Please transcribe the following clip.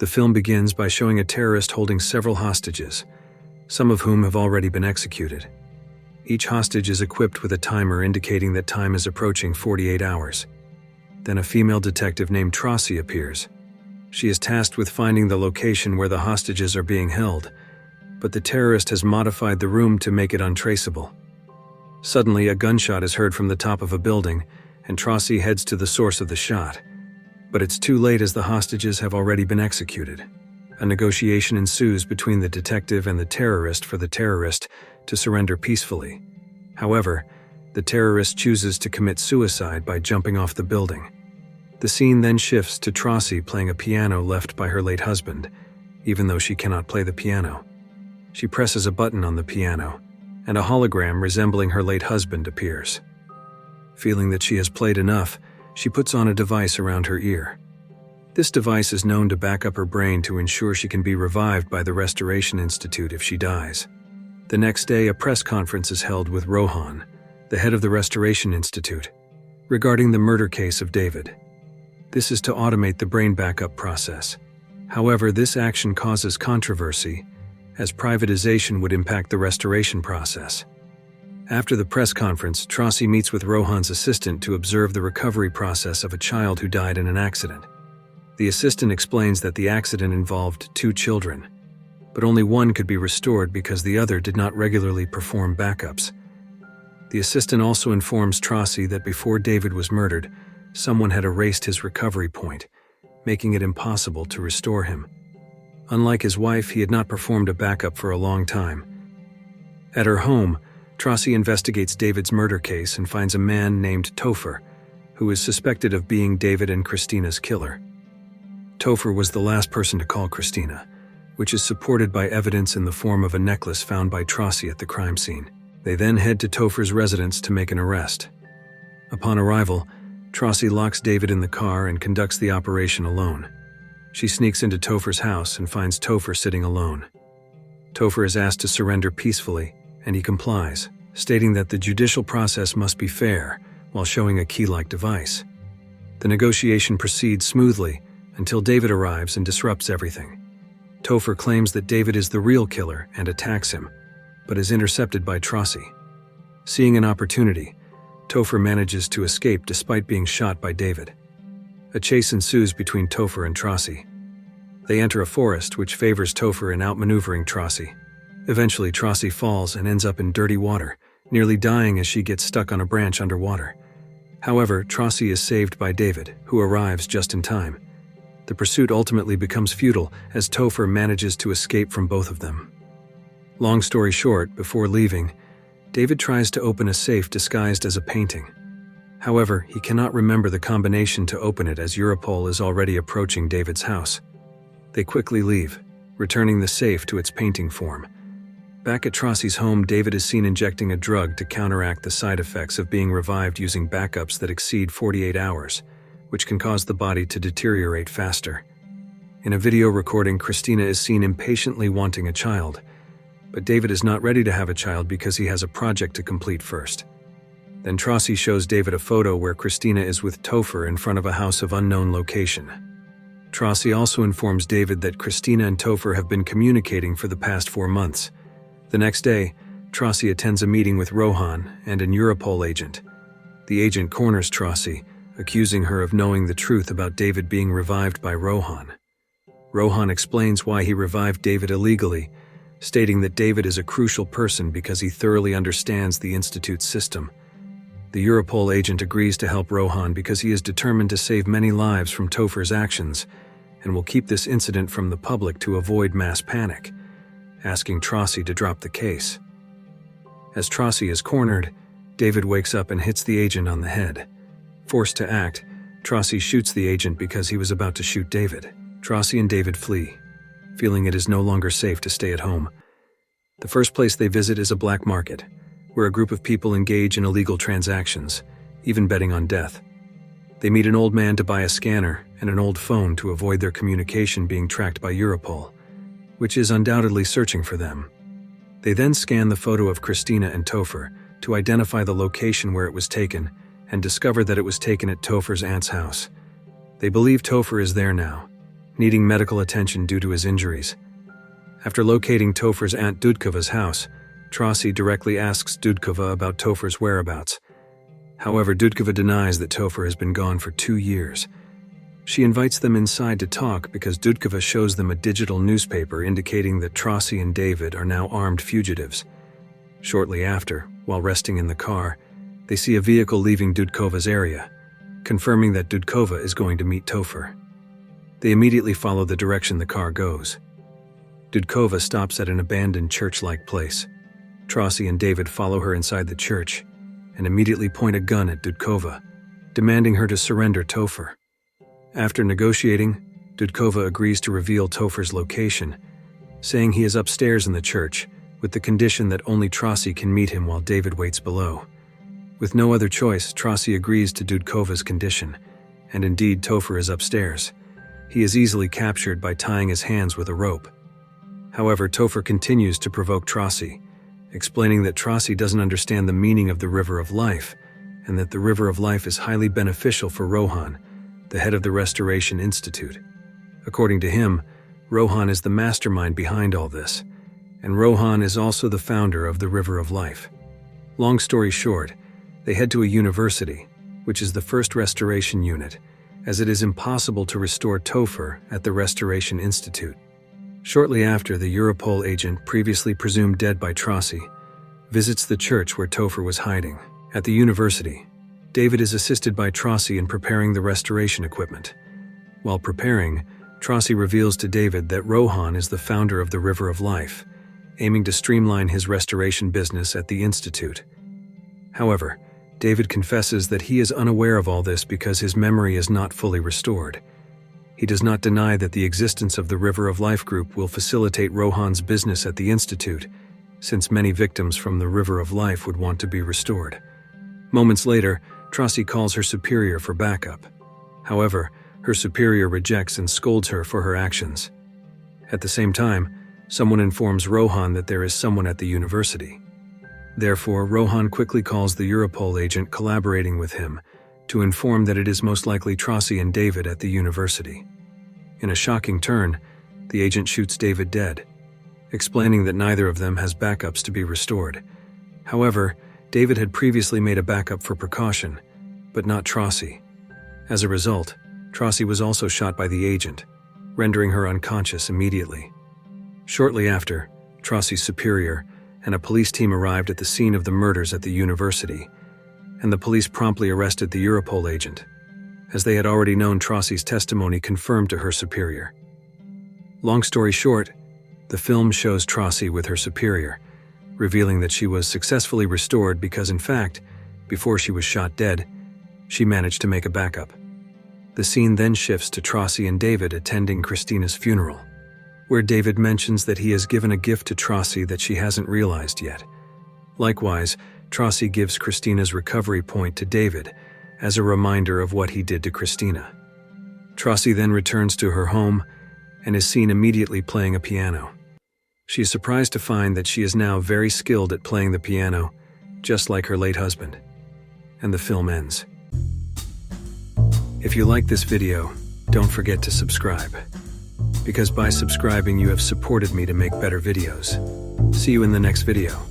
The film begins by showing a terrorist holding several hostages, some of whom have already been executed. Each hostage is equipped with a timer indicating that time is approaching 48 hours. Then a female detective named Trossi appears. She is tasked with finding the location where the hostages are being held, but the terrorist has modified the room to make it untraceable. Suddenly, a gunshot is heard from the top of a building, and Trossi heads to the source of the shot. But it's too late as the hostages have already been executed. A negotiation ensues between the detective and the terrorist for the terrorist to surrender peacefully. However, the terrorist chooses to commit suicide by jumping off the building. The scene then shifts to Trossi playing a piano left by her late husband, even though she cannot play the piano. She presses a button on the piano, and a hologram resembling her late husband appears. Feeling that she has played enough, she puts on a device around her ear. This device is known to back up her brain to ensure she can be revived by the Restoration Institute if she dies. The next day, a press conference is held with Rohan, the head of the Restoration Institute, regarding the murder case of David. This is to automate the brain backup process. However, this action causes controversy, as privatization would impact the restoration process. After the press conference, Trossi meets with Rohan's assistant to observe the recovery process of a child who died in an accident. The assistant explains that the accident involved 2 children, but only one could be restored because the other did not regularly perform backups. The assistant also informs Trossi that before David was murdered, someone had erased his recovery point, making it impossible to restore him. Unlike his wife, he had not performed a backup for a long time. At her home, Trossi investigates David's murder case and finds a man named Topher, who is suspected of being David and Christina's killer. Topher was the last person to call Christina, which is supported by evidence in the form of a necklace found by Trossi at the crime scene. They then head to Topher's residence to make an arrest. Upon arrival, Trossi locks David in the car and conducts the operation alone. She sneaks into Topher's house and finds Topher sitting alone. Topher is asked to surrender peacefully, and he complies, stating that the judicial process must be fair while showing a key-like device. The negotiation proceeds smoothly until David arrives and disrupts everything. Topher claims that David is the real killer and attacks him, but is intercepted by Trossi. Seeing an opportunity, Topher manages to escape despite being shot by David. A chase ensues between Topher and Trossi. They enter a forest which favors Topher in outmaneuvering Trossi. Eventually, Trossi falls and ends up in dirty water, nearly dying as she gets stuck on a branch underwater. However, Trossi is saved by David, who arrives just in time. The pursuit ultimately becomes futile as Topher manages to escape from both of them. Long story short, before leaving, David tries to open a safe disguised as a painting. However, he cannot remember the combination to open it as Europol is already approaching David's house. They quickly leave, returning the safe to its painting form. Back at Trossi's home, David is seen injecting a drug to counteract the side effects of being revived using backups that exceed 48 hours, which can cause the body to deteriorate faster. In a video recording, Christina is seen impatiently wanting a child, but David is not ready to have a child because he has a project to complete first. Then Trossi shows David a photo where Christina is with Topher in front of a house of unknown location. Trossi also informs David that Christina and Topher have been communicating for the past 4 months. The next day, Trossi attends a meeting with Rohan and an Europol agent. The agent corners Trossi, accusing her of knowing the truth about David being revived by Rohan. Rohan explains why he revived David illegally, stating that David is a crucial person because he thoroughly understands the Institute's system. The Europol agent agrees to help Rohan because he is determined to save many lives from Topher's actions and will keep this incident from the public to avoid mass panic, asking Trossi to drop the case. As Trossi is cornered, David wakes up and hits the agent on the head. Forced to act, Trossi shoots the agent because he was about to shoot David. Trossi and David flee, feeling it is no longer safe to stay at home. The first place they visit is a black market, where a group of people engage in illegal transactions, even betting on death. They meet an old man to buy a scanner and an old phone to avoid their communication being tracked by Europol, which is undoubtedly searching for them. They then scan the photo of Christina and Topher to identify the location where it was taken and discover that it was taken at Topher's aunt's house. They believe Topher is there now, needing medical attention due to his injuries. After locating Topher's aunt Dudkova's house, Trossi directly asks Dudkova about Topher's whereabouts. However, Dudkova denies that Topher has been gone for 2 years. She invites them inside to talk because Dudkova shows them a digital newspaper indicating that Trossi and David are now armed fugitives. Shortly after, while resting in the car, they see a vehicle leaving Dudkova's area, confirming that Dudkova is going to meet Topher. They immediately follow the direction the car goes. Dudkova stops at an abandoned church-like place. Trossi and David follow her inside the church and immediately point a gun at Dudkova, demanding her to surrender Topher. After negotiating, Dudkova agrees to reveal Topher's location, saying he is upstairs in the church, with the condition that only Trossi can meet him while David waits below. With no other choice, Trossi agrees to Dudkova's condition, and indeed Topher is upstairs. He is easily captured by tying his hands with a rope. However, Topher continues to provoke Trossi, explaining that Trossi doesn't understand the meaning of the River of Life, and that the River of Life is highly beneficial for Rohan, the head of the Restoration Institute. According to him, Rohan is the mastermind behind all this, and Rohan is also the founder of the River of Life. Long story short, they head to a university, which is the first restoration unit, as it is impossible to restore Topher at the Restoration Institute. Shortly after, the Europol agent, previously presumed dead by Trossi, visits the church where Topher was hiding. At the university, David is assisted by Trossi in preparing the restoration equipment. While preparing, Trossi reveals to David that Rohan is the founder of the River of Life, aiming to streamline his restoration business at the Institute. However, David confesses that he is unaware of all this because his memory is not fully restored. He does not deny that the existence of the River of Life group will facilitate Rohan's business at the Institute, since many victims from the River of Life would want to be restored. Moments later, Trossi calls her superior for backup. However, her superior rejects and scolds her for her actions. At the same time, someone informs Rohan that there is someone at the university. Therefore, Rohan quickly calls the Europol agent collaborating with him to inform that it is most likely Trossi and David at the university. In a shocking turn, the agent shoots David dead, explaining that neither of them has backups to be restored. However, David had previously made a backup for precaution, but not Trossi. As a result, Trossi was also shot by the agent, rendering her unconscious immediately. Shortly after, Trossi's superior and a police team arrived at the scene of the murders at the university, and the police promptly arrested the Europol agent, as they had already known Trossi's testimony confirmed to her superior. Long story short, the film shows Trossi with her superior, revealing that she was successfully restored because, in fact, before she was shot dead, she managed to make a backup. The scene then shifts to Trossi and David attending Christina's funeral, where David mentions that he has given a gift to Trossi that she hasn't realized yet. Likewise, Trossi gives Christina's recovery point to David as a reminder of what he did to Christina. Trossi then returns to her home and is seen immediately playing a piano. She is surprised to find that she is now very skilled at playing the piano, just like her late husband. And the film ends. If you like this video, don't forget to subscribe, because by subscribing you have supported me to make better videos. See you in the next video.